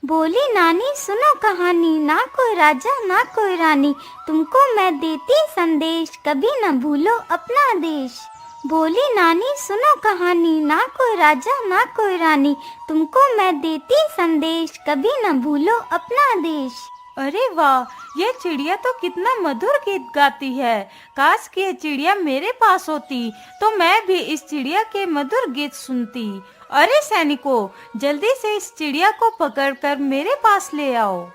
बोली नानी सुनो कहानी, ना कोई राजा ना कोई रानी, तुमको मैं देती संदेश, कभी न भूलो अपना देश। बोली नानी सुनो कहानी, ना कोई राजा ना कोई रानी, तुमको मैं देती संदेश, कभी न भूलो अपना देश। अरे वाह, ये चिड़िया तो कितना मधुर गीत गाती है। काश कि ये चिड़िया मेरे पास होती तो मैं भी इस चिड़िया के मधुर गीत सुनती। अरे सैनिकों, जल्दी से इस चिड़िया को पकड़कर मेरे पास ले आओ।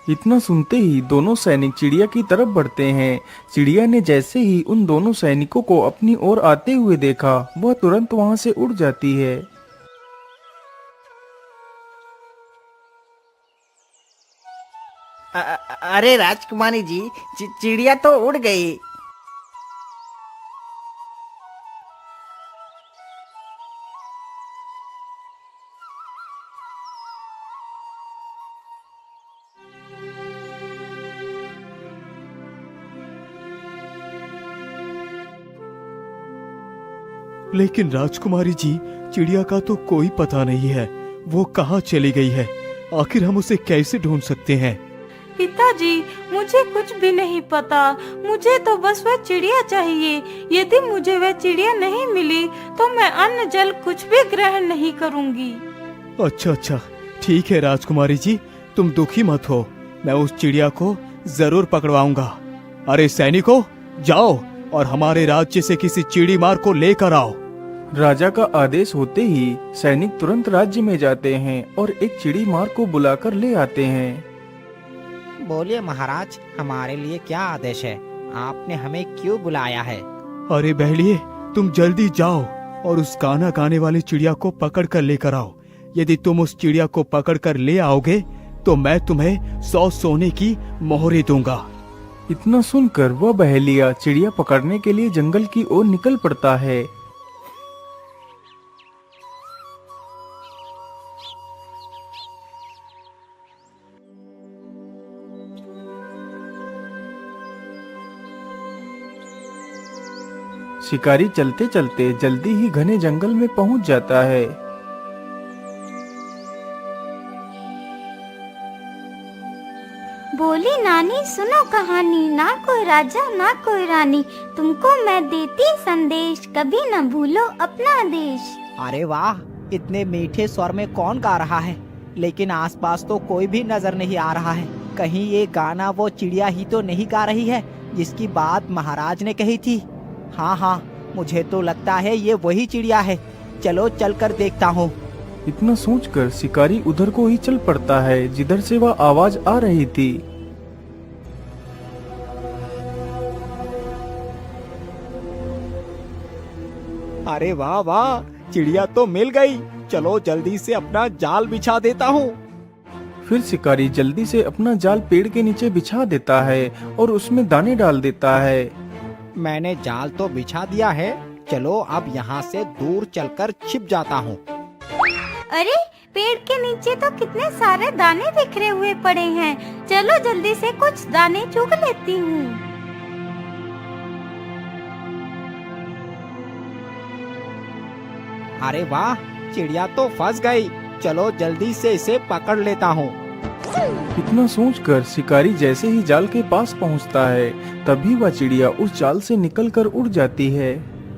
इतना सुनते ही दोनों सैनिक चिड़िया की तरफ बढ़ते हैं। चिड़िया ने जैसे ही उन दोनों सैनिकों को अपनी ओर आते हुए देखा, वह तुरंत वहां से उड़ जाती है। अरे राजकुमारी जी, चिड़िया तो उड़ गई। लेकिन राजकुमारी जी, चिड़िया का तो कोई पता नहीं है। वो कहाँ चली गई है? आखिर हम उसे कैसे ढूंढ सकते हैं? पिताजी, मुझे कुछ भी नहीं पता। मुझे तो बस वह चिड़िया चाहिए। यदि मुझे वह चिड़िया नहीं मिली तो मैं अन्न जल कुछ भी ग्रहण नहीं करूंगी। अच्छा अच्छा, ठीक है राजकुमारी जी, तुम दुखी मत हो। मैं उस चिड़िया को जरूर पकड़वाऊंगा। अरे सैनिकों, जाओ और हमारे राज्य से किसी चिड़ी मार को लेकर आओ। राजा का आदेश होते ही सैनिक तुरंत राज्य में जाते हैं और एक चिड़ी मार को बुलाकर ले आते हैं। बोलिए महाराज, हमारे लिए क्या आदेश है? आपने हमें क्यों बुलाया है? अरे बहलिए, तुम जल्दी जाओ और उस गाना गाने वाली चिड़िया को पकड़ कर लेकर आओ। यदि तुम उस चिड़िया को पकड़ कर ले आओगे तो मैं तुम्हें 100 सोने की मोहरें दूंगा। इतना सुनकर वह बहेलिया चिड़िया पकड़ने के लिए जंगल की ओर निकल पड़ता है। शिकारी चलते चलते जल्दी ही घने जंगल में पहुंच जाता है। बोली नानी सुनो कहानी, ना कोई राजा ना कोई रानी, तुमको मैं देती संदेश, कभी न भूलो अपना देश। अरे वाह, इतने मीठे स्वर में कौन गा रहा है? लेकिन आसपास तो कोई भी नजर नहीं आ रहा है। कहीं ये गाना वो चिड़िया ही तो नहीं गा रही है जिसकी बात महाराज ने कही थी? हाँ हाँ, मुझे तो लगता है ये वही चिड़िया है। चलो चलकर देखता हूँ। इतना सोचकर शिकारी उधर को ही चल पड़ता है जिधर से वह आवाज आ रही थी। अरे वाह वाह, चिड़िया तो मिल गई। चलो जल्दी से अपना जाल बिछा देता हूँ। फिर शिकारी जल्दी से अपना जाल पेड़ के नीचे बिछा देता है और उसमें दाने डाल देता है। मैंने जाल तो बिछा दिया है, चलो अब यहाँ से दूर चलकर छिप जाता हूँ। अरे पेड़ के नीचे तो कितने सारे दाने बिखरे हुए पड़े हैं। चलो जल्दी से कुछ दाने चुग लेती हूँ। अरे वाह, चिड़िया तो फंस गई। चलो जल्दी से इसे पकड़ लेता हूँ। इतना सोचकर शिकारी जैसे ही जाल के पास पहुंचता है, तभी वह चिड़िया उस जाल से निकलकर उड़ जाती है।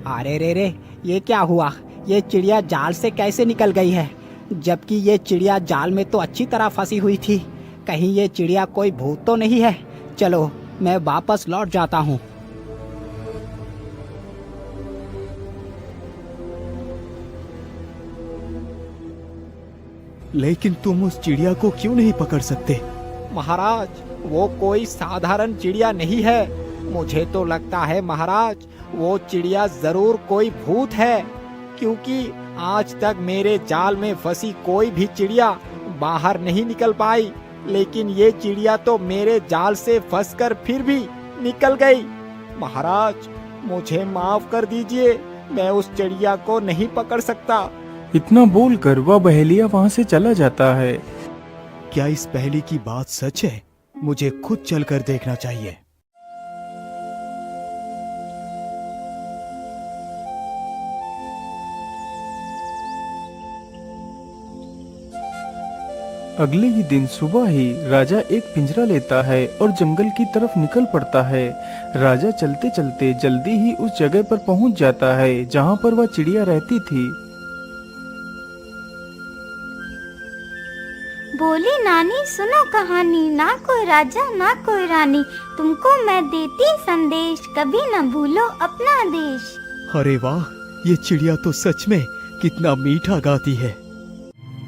अरे रे रे, ये क्या हुआ? ये चिड़िया जाल से कैसे निकल गई है? जबकि ये चिड़िया जाल में तो अच्छी तरह फंसी हुई थी। कहीं ये चिड़िया कोई भूत तो नहीं है? चलो मैं वापस लौट जाता हूँ। लेकिन तुम उस चिड़िया को क्यों नहीं पकड़ सकते? महाराज, वो कोई साधारण चिड़िया नहीं है। मुझे तो लगता है महाराज, वो चिड़िया जरूर कोई भूत है, क्योंकि आज तक मेरे जाल में फंसी कोई भी चिड़िया बाहर नहीं निकल पाई। लेकिन ये चिड़िया तो मेरे जाल से फंसकर फिर भी निकल गई। महाराज, मुझे माफ कर दीजिए, मैं उस चिड़िया को नहीं पकड़ सकता। इतना बोलकर वह बहेलिया वहां से चला जाता है। क्या इस पहेली की बात सच है? मुझे खुद चलकर देखना चाहिए। अगले ही दिन सुबह ही राजा एक पिंजरा लेता है और जंगल की तरफ निकल पड़ता है। राजा चलते चलते जल्दी ही उस जगह पर पहुंच जाता है जहां पर वह चिड़िया रहती थी। बोली नानी सुनो कहानी, ना कोई राजा ना कोई रानी, तुमको मैं देती संदेश, कभी न भूलो अपना देश। अरे वाह, ये चिड़िया तो सच में कितना मीठा गाती है।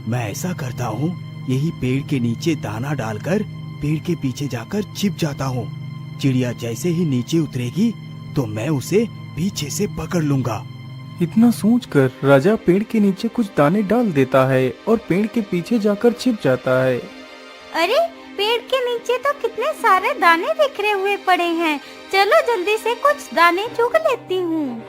मैं ऐसा करता हूँ, यही पेड़ के नीचे दाना डालकर पेड़ के पीछे जाकर छिप जाता हूँ। चिड़िया जैसे ही नीचे उतरेगी तो मैं उसे पीछे से पकड़ लूंगा। इतना सोचकर राजा पेड़ के नीचे कुछ दाने डाल देता है और पेड़ के पीछे जाकर छिप जाता है। अरे पेड़ के नीचे तो कितने सारे दाने बिखरे हुए पड़े हैं, चलो जल्दी से कुछ दाने चुग लेती हूँ।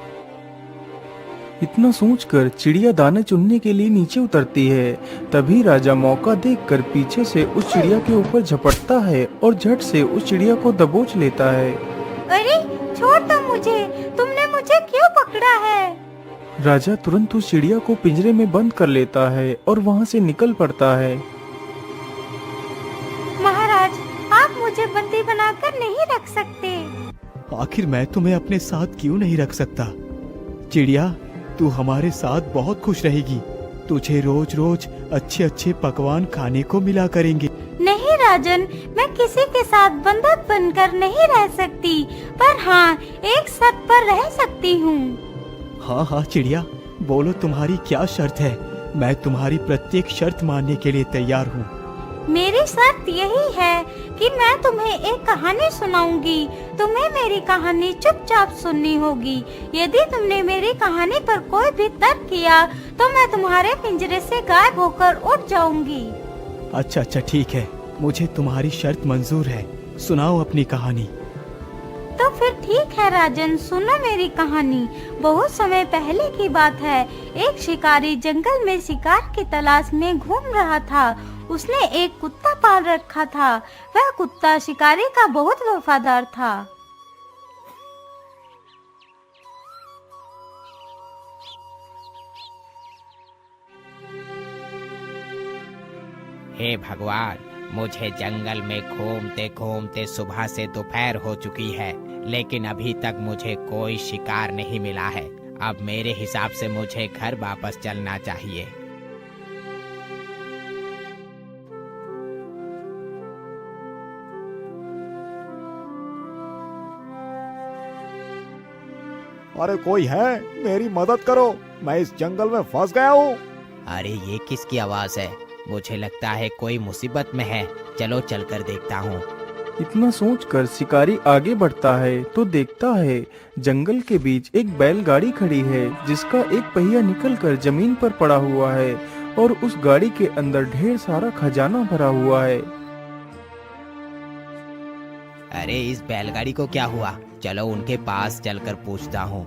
इतना सोचकर चिड़िया दाने चुनने के लिए नीचे उतरती है। तभी राजा मौका देखकर पीछे से उस चिड़िया के ऊपर झपटता है और झट से उस चिड़िया को दबोच लेता है। अरे छोड़ दो मुझे, तुमने मुझे क्यों पकड़ा है? राजा तुरंत उस चिड़िया को पिंजरे में बंद कर लेता है और वहाँ से निकल पड़ता है। महाराज, आप मुझे बंदी बनाकर नहीं रख सकते। आखिर मैं तुम्हें अपने साथ क्यों नहीं रख सकता? चिड़िया, तू हमारे साथ बहुत खुश रहेगी। तुझे रोज रोज अच्छे अच्छे पकवान खाने को मिला करेंगे। नहीं राजन, मैं किसी के साथ बंधक बनकर नहीं रह सकती, पर हाँ एक शर्त पर रह सकती हूँ। हाँ हाँ चिड़िया, बोलो तुम्हारी क्या शर्त है? मैं तुम्हारी प्रत्येक शर्त मानने के लिए तैयार हूँ। मेरी शर्त यही है कि मैं तुम्हें एक कहानी सुनाऊंगी। तुम्हें मेरी कहानी चुपचाप सुननी होगी। यदि तुमने मेरी कहानी पर कोई भी तर्क किया तो मैं तुम्हारे पिंजरे से गायब होकर उड़ जाऊंगी। अच्छा अच्छा ठीक है, मुझे तुम्हारी शर्त मंजूर है। सुनाओ अपनी कहानी। तो फिर ठीक है राजन, सुनो मेरी कहानी। बहुत समय पहले की बात है। एक शिकारी जंगल में शिकार की तलाश में घूम रहा था। उसने एक कुत्ता पाल रखा था। वह कुत्ता शिकारी का बहुत वफादार था। हे भगवान, मुझे जंगल में घूमते घूमते सुबह से दोपहर हो चुकी है, लेकिन अभी तक मुझे कोई शिकार नहीं मिला है। अब मेरे हिसाब से मुझे घर वापस चलना चाहिए। अरे कोई है, मेरी मदद करो, मैं इस जंगल में फंस गया हूँ। अरे ये किसकी आवाज है? मुझे लगता है कोई मुसीबत में है। चलो चलकर देखता हूँ। इतना सोचकर शिकारी आगे बढ़ता है तो देखता है जंगल के बीच एक बैलगाड़ी खड़ी है जिसका एक पहिया निकलकर जमीन पर पड़ा हुआ है और उस गाड़ी के अंदर ढेर सारा खजाना भरा हुआ है। अरे इस बैलगाड़ी को क्या हुआ? चलो उनके पास चलकर पूछता हूँ।